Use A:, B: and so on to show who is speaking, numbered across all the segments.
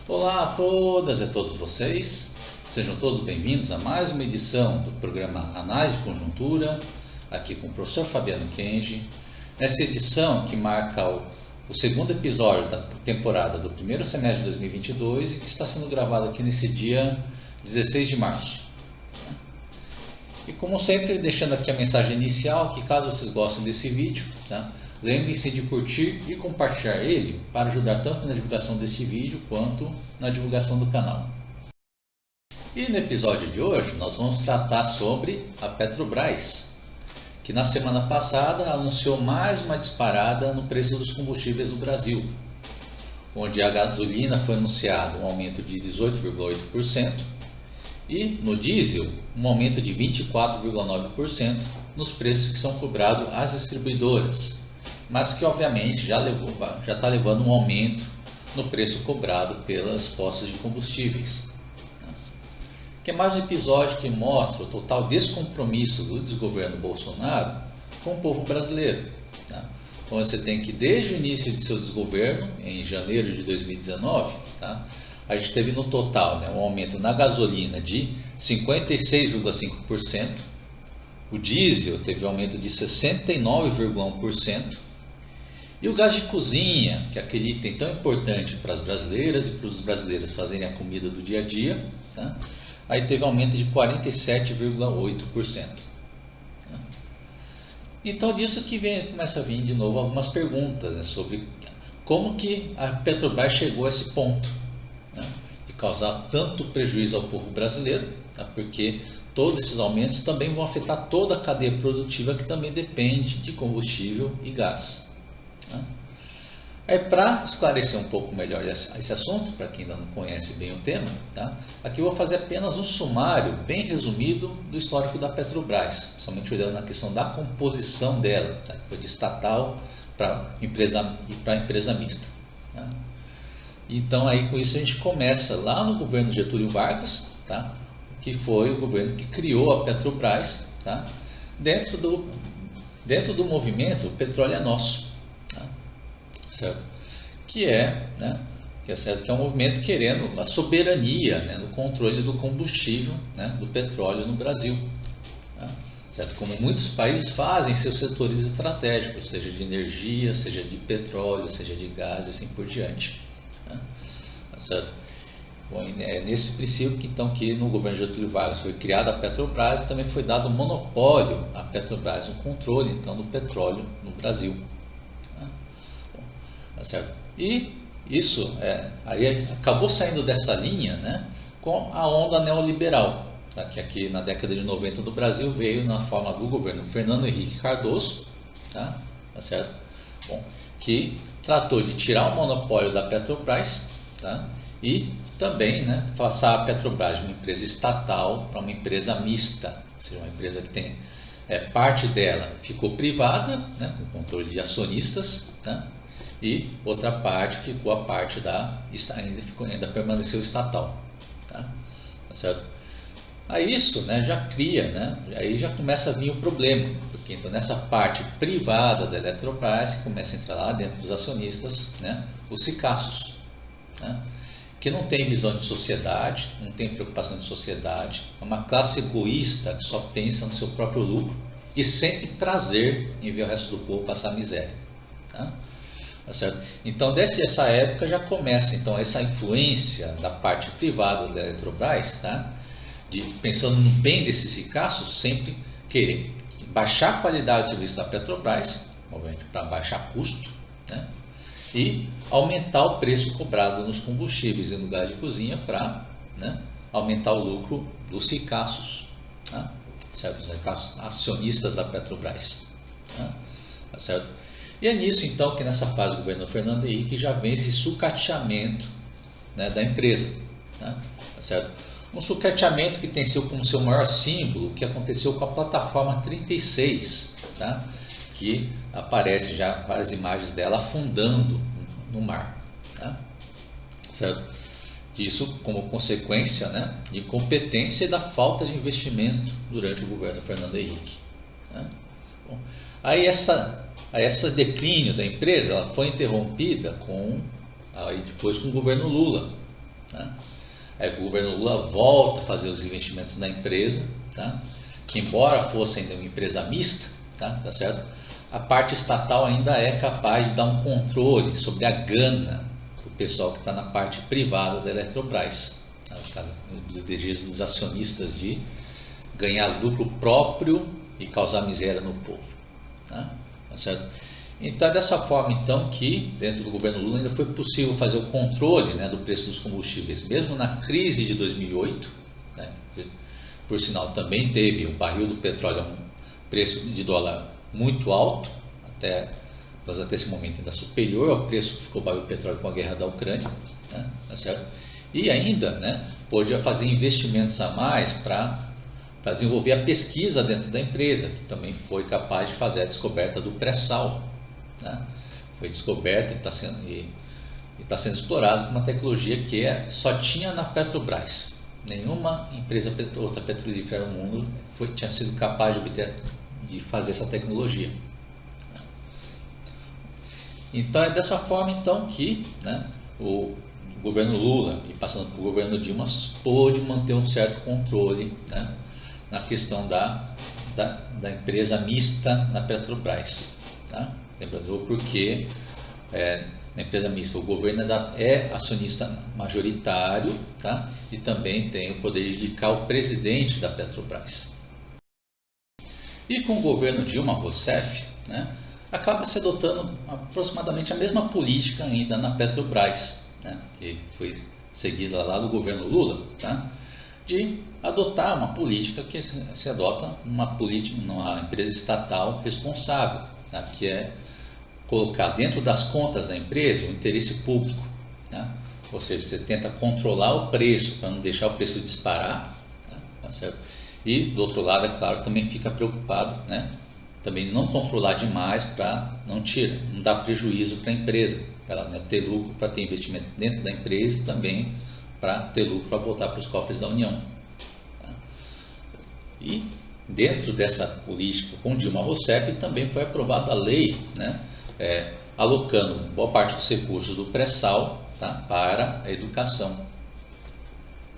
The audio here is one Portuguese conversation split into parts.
A: Olá a todas e a todos vocês, sejam todos bem-vindos a mais uma edição do programa Análise de Conjuntura, aqui com o professor Fabiano Kenji. Nessa edição que marca o segundo episódio da temporada do primeiro semestre de 2022 e que está sendo gravado aqui nesse dia 16 de março. E como sempre, deixando aqui a mensagem inicial, que caso vocês gostem desse vídeo, lembrem-se de curtir e compartilhar ele para ajudar tanto na divulgação desse vídeo quanto na divulgação do canal. E no episódio de hoje nós vamos tratar sobre a Petrobras, que na semana passada anunciou mais uma disparada no preço dos combustíveis no Brasil, onde a gasolina foi anunciado um aumento de 18,8%, e no diesel um aumento de 24,9% nos preços que são cobrados às distribuidoras, mas que obviamente já está levando um aumento no preço cobrado pelas postas de combustíveis. Que é mais um episódio que mostra o total descompromisso do desgoverno Bolsonaro com o povo brasileiro. Então você tem que desde o início de seu desgoverno, em janeiro de 2019, a gente teve no total um aumento na gasolina de 56,5%, o diesel teve um aumento de 69,1%, e o gás de cozinha, que é aquele item tão importante para as brasileiras e para os brasileiros fazerem a comida do dia a dia, aí teve um aumento de 47,8%. Então disso que começa a vir de novo algumas perguntas sobre como que a Petrobras chegou a esse ponto de causar tanto prejuízo ao povo brasileiro, porque todos esses aumentos também vão afetar toda a cadeia produtiva que também depende de combustível e gás. Para esclarecer um pouco melhor esse assunto, para quem ainda não conhece bem o tema, aqui eu vou fazer apenas um sumário bem resumido do histórico da Petrobras, somente olhando na questão da composição dela, que foi de estatal para empresa mista. Então aí com isso a gente começa lá no governo Getúlio Vargas, que foi o governo que criou a Petrobras, dentro do movimento O Petróleo é Nosso, certo? Que é um movimento querendo a soberania no controle do combustível, do petróleo no Brasil, certo? Como muitos países fazem seus setores estratégicos, seja de energia, seja de petróleo, seja de gás e assim por diante. Certo? Bom, é nesse princípio que no governo Getúlio Vargas foi criada a Petrobras e também foi dado um monopólio à Petrobras, um controle então do petróleo no Brasil. Certo? E isso aí acabou saindo dessa linha com a onda neoliberal, que aqui na década de 90 do Brasil veio na forma do governo Fernando Henrique Cardoso, certo? Bom, que tratou de tirar o monopólio da Petrobras, e também passar a Petrobras de uma empresa estatal para uma empresa mista, ou seja, uma empresa que tem parte dela ficou privada, com controle de acionistas, e outra parte ficou a parte ainda permaneceu estatal, certo? Aí isso já cria, aí já começa a vir o problema, porque então nessa parte privada da Eletrobras começa a entrar lá dentro dos acionistas, os ricaços, que não tem visão de sociedade, não tem preocupação de sociedade, é uma classe egoísta que só pensa no seu próprio lucro e sente prazer em ver o resto do povo passar miséria. Certo? Então desde essa época já começa então essa influência da parte privada da Eletrobras, pensando no bem desses ricaços, sempre querer baixar a qualidade do serviço da Petrobras, obviamente para baixar custo, e aumentar o preço cobrado nos combustíveis e no gás de cozinha para aumentar o lucro dos ricaços, certo? Os ricaços acionistas da Petrobras, certo? E é nisso então que nessa fase do governo Fernando Henrique já vem esse sucateamento da empresa, certo? Um sucateamento que tem como seu maior símbolo o que aconteceu com a plataforma 36, que aparece já várias imagens dela afundando no mar, certo? Isso como consequência de incompetência e da falta de investimento durante o governo Fernando Henrique. Bom, aí esse declínio da empresa ela foi interrompida depois com o governo Lula, Tá? Aí o governo Lula volta a fazer os investimentos na empresa, tá? Que embora fosse ainda uma empresa mista, tá certo? A parte estatal ainda é capaz de dar um controle sobre a gana do pessoal que está na parte privada da Eletrobras, tá? No caso dos desejos dos acionistas de ganhar lucro próprio e causar miséria no povo, tá certo? Então é dessa forma então que dentro do governo Lula ainda foi possível fazer o controle, né, do preço dos combustíveis, mesmo na crise de 2008, né, por sinal também teve o barril do petróleo a um preço de dólar muito alto, até esse momento ainda superior ao preço que ficou o barril do petróleo com a guerra da Ucrânia, né, tá certo? E ainda, né, podia fazer investimentos a mais para desenvolver a pesquisa dentro da empresa, que também foi capaz de fazer a descoberta do pré-sal. Né? Foi descoberta e está sendo explorado com uma tecnologia que só tinha na Petrobras. Nenhuma empresa outra petrolífera no mundo tinha sido capaz de fazer essa tecnologia. Então é dessa forma então que, né, o governo Lula, e passando por o governo Dilma, pôde manter um certo controle, né, na questão da empresa mista na Petrobras. Tá? Lembrando porque na empresa mista o governo é acionista majoritário, tá? E também tem o poder de indicar o presidente da Petrobras. E com o governo Dilma Rousseff, né, acaba se adotando aproximadamente a mesma política ainda na Petrobras, né, que foi seguida lá do governo Lula, tá? De adotar uma política que se adota numa empresa estatal responsável, tá? Que é colocar dentro das contas da empresa o interesse público, tá? Ou seja, você tenta controlar o preço para não deixar o preço disparar, tá certo? E do outro lado, é claro, também fica preocupado, né? Também não controlar demais para não dar prejuízo para a empresa, para ela, né, ter lucro, para ter investimento dentro da empresa e também para ter lucro para voltar para os cofres da União. Tá? E dentro dessa política com Dilma Rousseff também foi aprovada a lei, né, alocando boa parte dos recursos do pré-sal, tá, para a educação.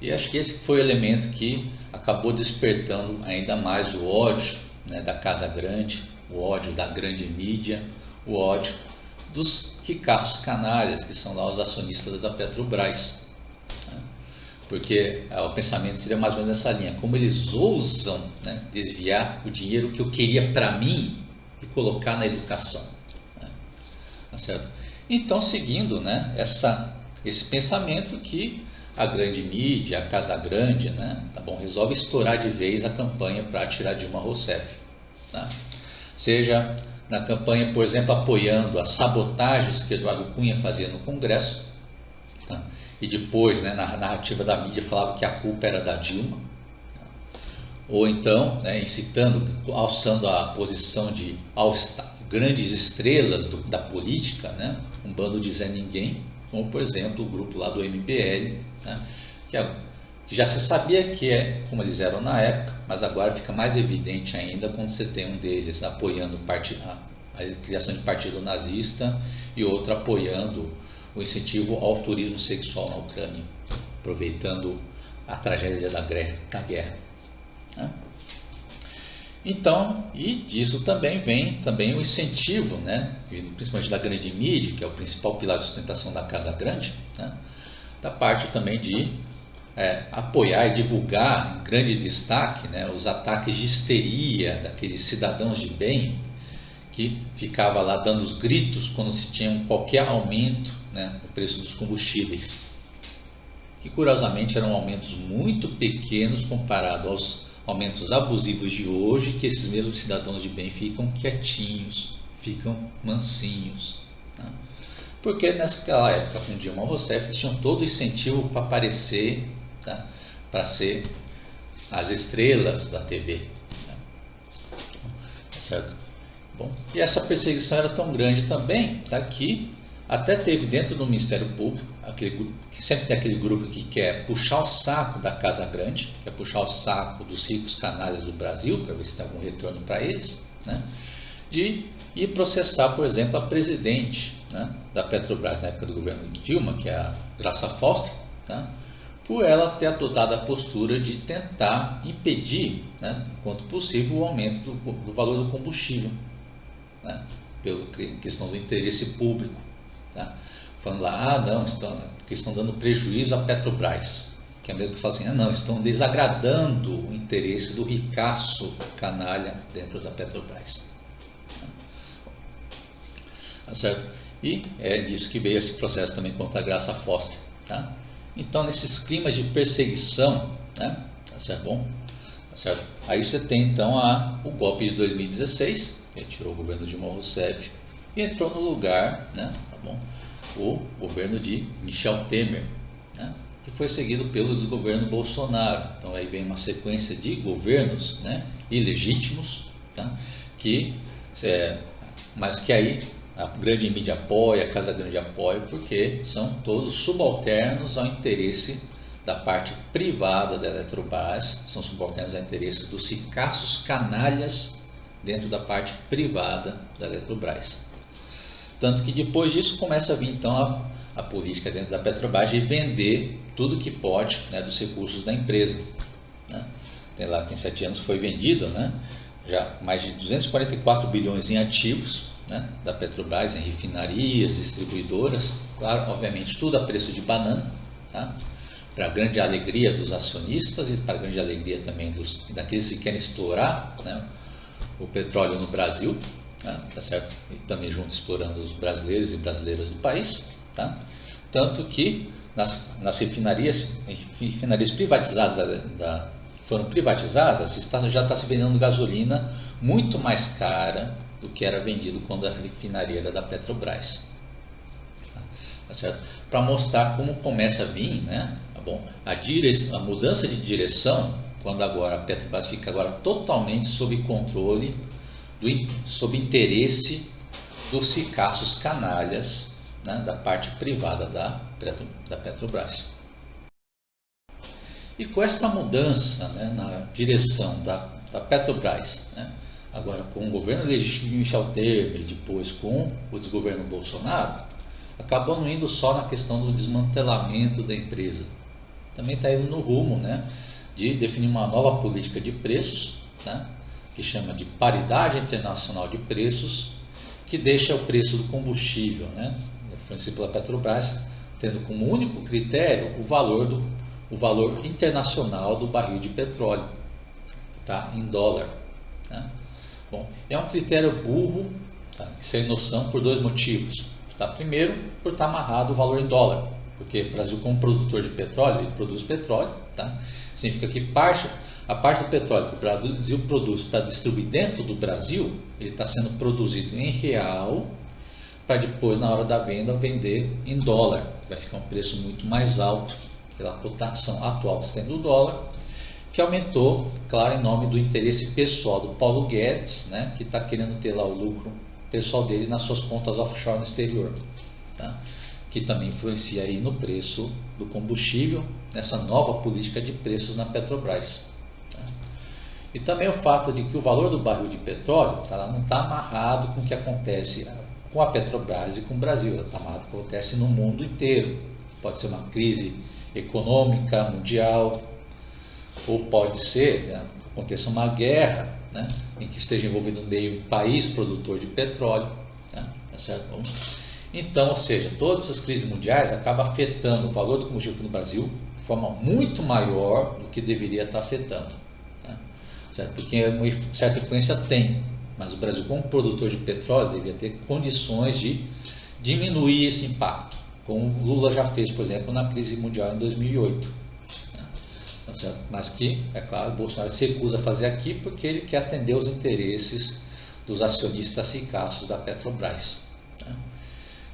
A: E acho que esse foi o elemento que acabou despertando ainda mais o ódio, né, da Casa Grande, o ódio da grande mídia, o ódio dos ricaços canalhas, que são lá os acionistas da Petrobras. Porque o pensamento seria mais ou menos nessa linha: como eles ousam, né, desviar o dinheiro que eu queria para mim e colocar na educação. Né? Tá certo? Então, seguindo, né, esse pensamento que a grande mídia, a Casa Grande, né, tá bom, resolve estourar de vez a campanha para tirar Dilma Rousseff. Tá? Seja na campanha, por exemplo, apoiando as sabotagens que Eduardo Cunha fazia no Congresso, tá? E depois, né, na narrativa da mídia falava que a culpa era da Dilma, tá? Ou então, né, alçando a posição de grandes estrelas da política, né, um bando de Zé Ninguém, como por exemplo o grupo lá do MBL, né, que já se sabia como eles eram na época, mas agora fica mais evidente ainda quando você tem um deles apoiando a criação de partido nazista e outro apoiando o incentivo ao turismo sexual na Ucrânia, aproveitando a tragédia da guerra. Né? Então, e disso também vem o incentivo, né, principalmente da grande mídia, que é o principal pilar de sustentação da Casa Grande, né, da parte também de apoiar e divulgar em grande destaque, né, os ataques de histeria daqueles cidadãos de bem que ficava lá dando os gritos quando se tinha qualquer aumento, né, no preço dos combustíveis, que curiosamente eram aumentos muito pequenos comparado aos aumentos abusivos de hoje, que esses mesmos cidadãos de bem ficam quietinhos, ficam mansinhos. Tá? Porque naquela época com Dilma Rousseff eles tinham todo o incentivo para aparecer, tá? Para ser as estrelas da TV. Tá certo? Bom, e essa perseguição era tão grande também, tá, que até teve dentro do Ministério Público, que sempre tem aquele grupo que quer puxar o saco da Casa Grande, quer puxar o saco dos ricos canalhas do Brasil, para ver se tem algum retorno para eles, né, de ir processar, por exemplo, a presidente, né, da Petrobras na época do governo de Dilma, que é a Graça Foster, tá, por ela ter adotado a postura de tentar impedir, né, quanto possível, o aumento do valor do combustível, né, pela questão do interesse público. Tá? Falando lá, não, estão dando prejuízo à Petrobras. Que é mesmo que fala assim, não, estão desagradando o interesse do ricaço canalha dentro da Petrobras. Tá certo? E é disso que veio esse processo também contra a Graça Foster. Tá? Então, nesses climas de perseguição, né? Tá certo? Bom, tá certo? Aí você tem então o golpe de 2016, que tirou o governo de Dilma Rousseff e entrou no lugar, né? Tá bom? O governo de Michel Temer, né? Que foi seguido pelo desgoverno Bolsonaro. Então aí vem uma sequência de governos, né, ilegítimos, tá? Mas que aí a grande mídia apoia, a Casa Grande apoia, porque são todos subalternos ao interesse da parte privada da Eletrobras, são subalternos ao interesse dos ricaços canalhas dentro da parte privada da Eletrobras. Tanto que depois disso começa a vir então a política dentro da Petrobras de vender tudo que pode, né, dos recursos da empresa. Né? Tem lá que em 7 anos foi vendido, né, já mais de 244 bilhões em ativos, né, da Petrobras, em refinarias, distribuidoras, claro, obviamente tudo a preço de banana, tá? Para a grande alegria dos acionistas e para a grande alegria também daqueles que querem explorar, né, o petróleo no Brasil, tá certo? E também junto explorando os brasileiros e brasileiras do país, tá? Tanto que nas refinarias privatizadas foram privatizadas, já está se vendendo gasolina muito mais cara do que era vendido quando a refinaria era da Petrobras, tá certo? Para mostrar como começa a vir, né? Tá bom? A mudança de direção, quando agora a Petrobras fica agora totalmente sob controle, sob interesse dos ricaços canalhas, né, da parte privada da Petrobras. E com esta mudança, né, na direção da Petrobras, né, agora com o governo legítimo de Michel Temer, depois com o desgoverno Bolsonaro, acabou não indo só na questão do desmantelamento da empresa. Também está indo no rumo, né, de definir uma nova política de preços, né, que chama de paridade internacional de preços, que deixa o preço do combustível, né, fornecido pela Petrobras, tendo como único critério o valor internacional do barril de petróleo, que está em dólar. Né? Bom, é um critério burro, tá? Sem noção, por 2 motivos. Tá? Primeiro, por estar amarrado o valor em dólar, porque o Brasil, como produtor de petróleo, ele produz petróleo, tá? Significa que a parte do petróleo que o Brasil produz para distribuir dentro do Brasil, ele está sendo produzido em real, para depois, na hora da venda, vender em dólar. Vai ficar um preço muito mais alto pela cotação atual que está tendo do dólar, que aumentou, claro, em nome do interesse pessoal do Paulo Guedes, né, que está querendo ter lá o lucro pessoal dele nas suas contas offshore no exterior, tá? Que também influencia aí no preço do combustível, nessa nova política de preços na Petrobras. Tá? E também o fato de que o valor do barril de petróleo não está amarrado com o que acontece com a Petrobras e com o Brasil, está amarrado com o que acontece no mundo inteiro. Pode ser uma crise econômica mundial, ou pode ser, né, aconteça uma guerra, né, em que esteja envolvido meio país produtor de petróleo, né, tá certo? Bom, então, ou seja, todas essas crises mundiais acabam afetando o valor do combustível aqui no Brasil de forma muito maior do que deveria estar afetando, né, certo? Porque uma certa influência tem, mas o Brasil, como produtor de petróleo, deveria ter condições de diminuir esse impacto, como o Lula já fez, por exemplo, na crise mundial em 2008. Né? Tá certo? Mas que, é claro, o Bolsonaro se recusa a fazer aqui porque ele quer atender os interesses dos acionistas ricaços da Petrobras. Né?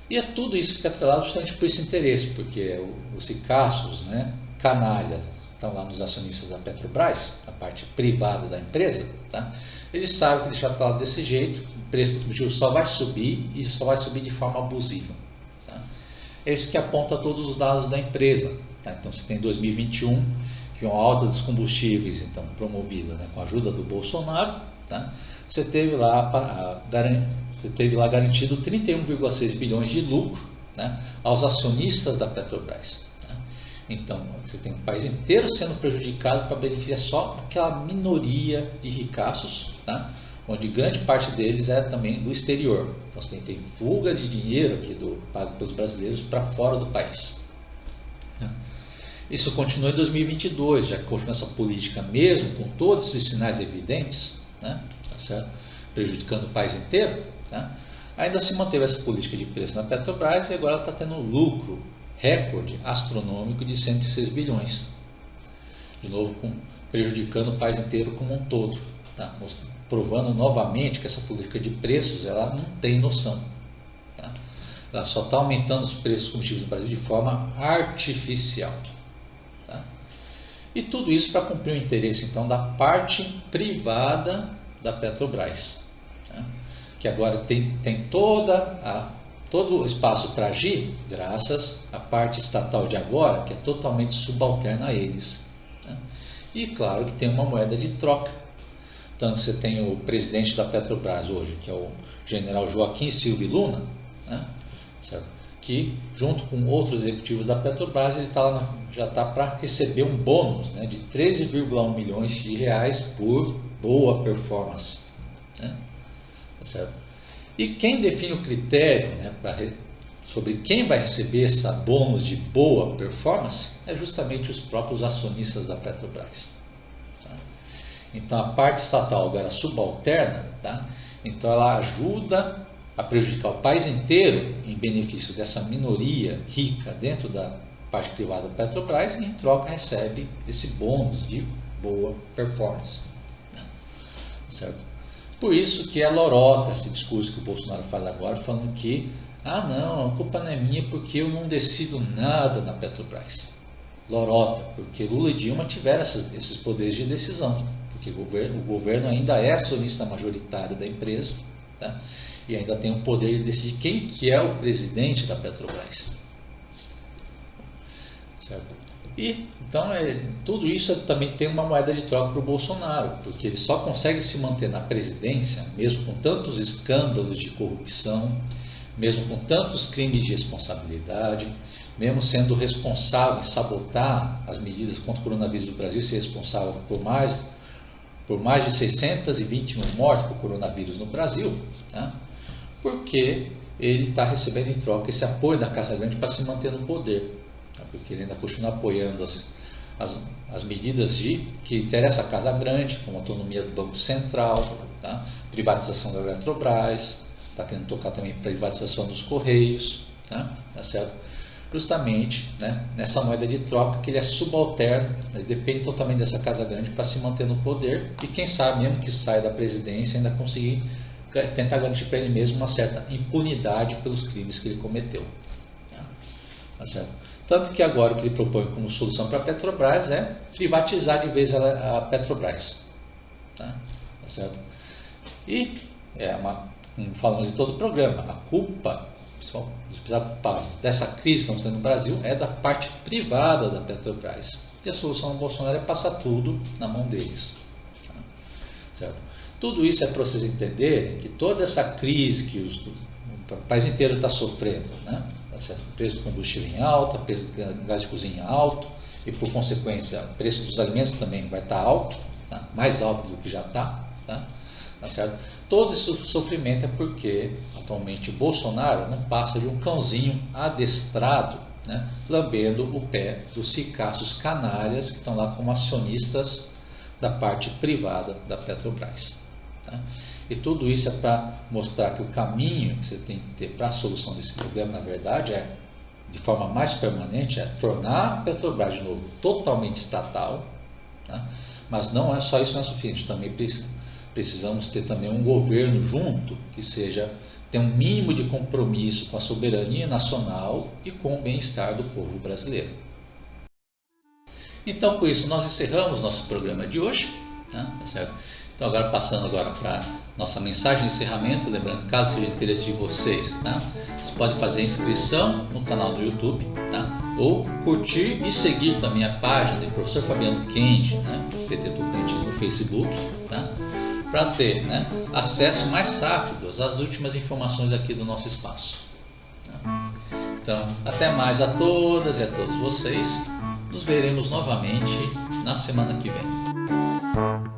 A: E é tudo isso que fica atrelado justamente por esse interesse, porque os ricaços, né, canalhas, estão lá nos acionistas da Petrobras, a parte privada da empresa, tá? Eles sabem que deixar claro desse jeito, o preço do combustível só vai subir e só vai subir de forma abusiva. Tá? É isso que aponta todos os dados da empresa. Tá? Então você tem 2021, que é uma alta dos combustíveis então, promovida, né, com a ajuda do Bolsonaro, tá? Você teve lá garantido 31,6 bilhões de lucro, né, aos acionistas da Petrobras. Tá? Então, você tem um país inteiro sendo prejudicado para beneficiar só aquela minoria de ricaços, tá? Onde grande parte deles é também do exterior. Então, você tem fuga de dinheiro aqui pago pelos brasileiros para fora do país. Tá? Isso continua em 2022, já que continua essa política mesmo, com todos esses sinais evidentes, né? Tá certo? Prejudicando o país inteiro, tá? Ainda se manteve essa política de preço na Petrobras e agora ela está tendo lucro recorde astronômico de 106 bilhões. De novo, prejudicando o país inteiro como um todo, tá? Provando novamente que essa política de preços ela não tem noção. Tá? Ela só está aumentando os preços dos combustíveis no Brasil de forma artificial. Tá? E tudo isso para cumprir o interesse então da parte privada da Petrobras, tá? Que agora tem todo o espaço para agir graças à parte estatal de agora, que é totalmente subalterna a eles. Tá? E claro que tem uma moeda de troca. Então você tem o presidente da Petrobras hoje, que é o general Joaquim Silva Luna, né? Certo? Que junto com outros executivos da Petrobras, ele já está para receber um bônus, né, de 13,1 milhões de reais por boa performance. Né? Certo? E quem define o critério, né, sobre quem vai receber esse bônus de boa performance é justamente os próprios acionistas da Petrobras. Tá? Então a parte estatal agora subalterna, tá? Então ela ajuda a prejudicar o país inteiro em benefício dessa minoria rica dentro da parte privada da Petrobras e em troca recebe esse bônus de boa performance. Né? Certo? Por isso que é lorota esse discurso que o Bolsonaro faz agora, falando que não, a culpa não é minha porque eu não decido nada na Petrobras. Lorota, porque Lula e Dilma tiveram esses poderes de decisão, porque o governo ainda é acionista majoritário da empresa, tá? E ainda tem o poder de decidir quem que é o presidente da Petrobras. Certo? E então tudo isso também tem uma moeda de troca para o Bolsonaro, porque ele só consegue se manter na presidência, mesmo com tantos escândalos de corrupção, mesmo com tantos crimes de responsabilidade, mesmo sendo responsável em sabotar as medidas contra o coronavírus do Brasil, ser responsável por mais de 620 mil mortes por coronavírus no Brasil, tá? Porque ele está recebendo em troca esse apoio da Casa Grande para se manter no poder. Porque ele ainda continua apoiando as medidas que interessam a Casa Grande, como a autonomia do Banco Central, tá? Privatização da Eletrobras, está querendo tocar também privatização dos Correios, tá certo? Justamente, né, nessa moeda de troca que ele é subalterno, ele depende totalmente dessa Casa Grande para se manter no poder e quem sabe mesmo que saia da presidência ainda conseguir tentar garantir para ele mesmo uma certa impunidade pelos crimes que ele cometeu. Tá certo? Tanto que agora o que ele propõe como solução para a Petrobras é privatizar de vez a Petrobras. Tá certo? E como falamos em todo o programa, a culpa, os principais culpados dessa crise que estamos tendo no Brasil é da parte privada da Petrobras. E a solução do Bolsonaro é passar tudo na mão deles. Tá certo? Tudo isso é para vocês entenderem que toda essa crise que o país inteiro está sofrendo, né? Preço do combustível em alta, preço do gás de cozinha alto e por consequência o preço dos alimentos também vai estar alto, tá? Mais alto do que já está, tá certo? Todo esse sofrimento é porque atualmente o Bolsonaro não passa de um cãozinho adestrado, né? Lambendo o pé dos ricaços canalhas que estão lá como acionistas da parte privada da Petrobras. Tá? E tudo isso é para mostrar que o caminho que você tem que ter para a solução desse problema, na verdade, de forma mais permanente, é tornar a Petrobras de novo totalmente estatal, tá? Mas não é só isso, não é suficiente, também precisamos ter também um governo junto que tenha um mínimo de compromisso com a soberania nacional e com o bem-estar do povo brasileiro. Então, com isso, nós encerramos nosso programa de hoje, tá certo? Então, passando para nossa mensagem de encerramento, lembrando, caso seja de interesse de vocês, tá? Você pode fazer inscrição no canal do YouTube, tá? Ou curtir e seguir também a página do professor Fabiano Kendi, né? PT Tocantins no Facebook, tá? Para ter, né, acesso mais rápido às últimas informações aqui do nosso espaço. Tá? Então, até mais a todas e a todos vocês. Nos veremos novamente na semana que vem.